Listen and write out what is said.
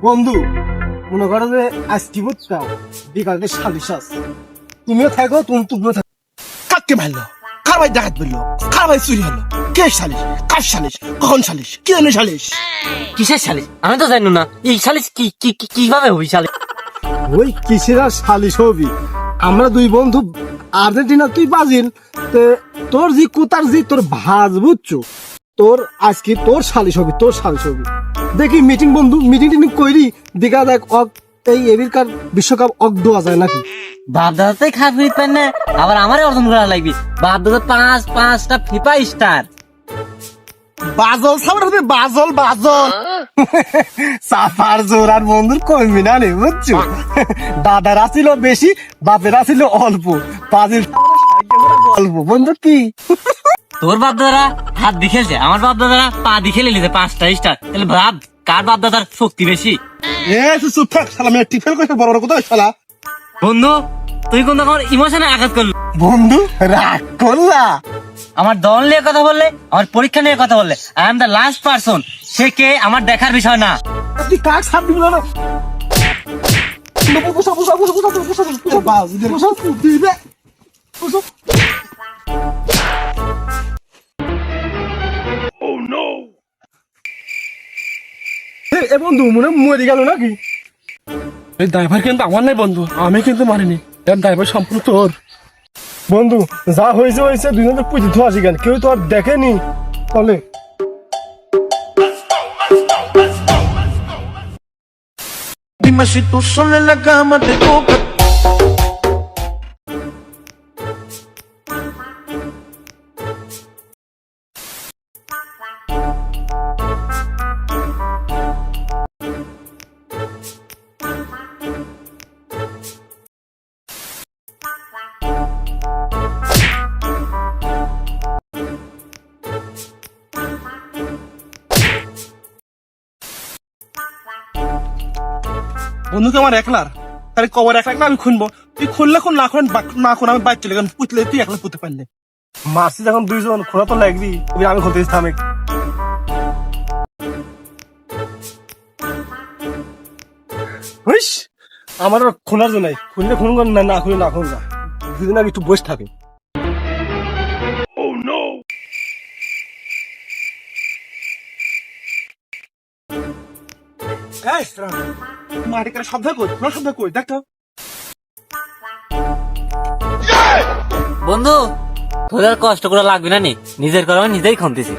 বন্ধু মনে করো যে আজ কি বুঝছাও বিকালে সালিশ আছে, তুমিও থাকো তুমিও থাকো। কাকে মারলো? কার ভাই ডাকাত বললো? কার ভাই চুরি হলো? কে সালিশ? কার সালিশ? কখন সালিশ? কি জন্য সালিশ? কিসের সালিশ? আমি তো জানি না এই সালিশ কিভাবে হবি সালিশ। ওই কিসের আর সালিশ হবি, আমরা দুই বন্ধু আর্জেন্টিনা তুই ব্রাজিল, তোর জি কুতার জি তোর ভাজ বুঝছো, তোর আজকে তোর সালিশ হবি, তোর সালিশ হবি। দেখি মিটিং বন্ধু মিটিং টিটিং কইরি দেখা দেখ এই এবিরকার বিশ্বকাপ দেওয়া যায় নাকি। বাপ দাদাতে খাবি পাই না, আবার আমারে অর্জন করা লাগবে। বাপ দাদা পাঁচটা ফিফা স্টার। বাজল সাবার হবে, বাজল বাজল। সাফার জোর আর বন্ধুর কমবি না রে বুঝছো, দাদারা ছিল বেশি বাপেরা ছিল অল্প, ব্রাজিল অল্প বন্ধু কি। তোর বাপ দাদারা হাত দিয়ে খেলছে, আমার বাপ দাদারা পা দিয়ে খেলে নিতে 5টা স্টার। তাহলে ভাব কার বাপ দাদার শক্তি বেশি। এ তুই চুপ থাক শালা, আমি টিফেল করতে বড় বড় কথা শালা। বন্ধু তুই কোন আমার ইমোশনে আঘাত করলি। বন্ধু রাগ করলা? আমার দল নিয়ে কথা বললে, আমার পরীক্ষা নিয়ে কথা বললে, I am the last person. সে কে আমার দেখার বিষয় না। তুই কাক সাপ দিবি না? বসা বসা বসা বসা বসা বসা বাস বসা দিবে বসা। Oh no! এ বন্ধু মনে মরে গেল নাকি? এই ড্রাইভার কিন্তু আমার নাই বন্ধু, আমি কিন্তু মারিনি, এর ড্রাইভার সম্পূর্ণ তোর। বন্ধু যা হয়েছে হয়েছে, দুজনের পুঁজি ধোয়া শিখেন, কেউ তো আর দেখেনি বলে। Dime si tú sola en la cama te toca. বন্ধুকে আমার একলার তাহলে কবর একলা আমি খুনবো, তুই খুললে খুন না খুন না খুন আমি বাইর চলে গেলাম, পুতলে তুই একলা পুঁতে পারলে। মারছি যখন দুইজন খোলা তো লাগবি, আমি খুলতে থামে। আমার খোলার জন্য নাই, খুললে খুন না, না খুলে না খুন না, দুদিন আগে একটু বসে থাকে। মাটি কাটা শব্দ কই, কোনো শব্দ কই দেখ তো। বন্ধু তোর আর কষ্ট করে লাগবে না নি, নিজের করে আমি নিজেই খুনতেছি।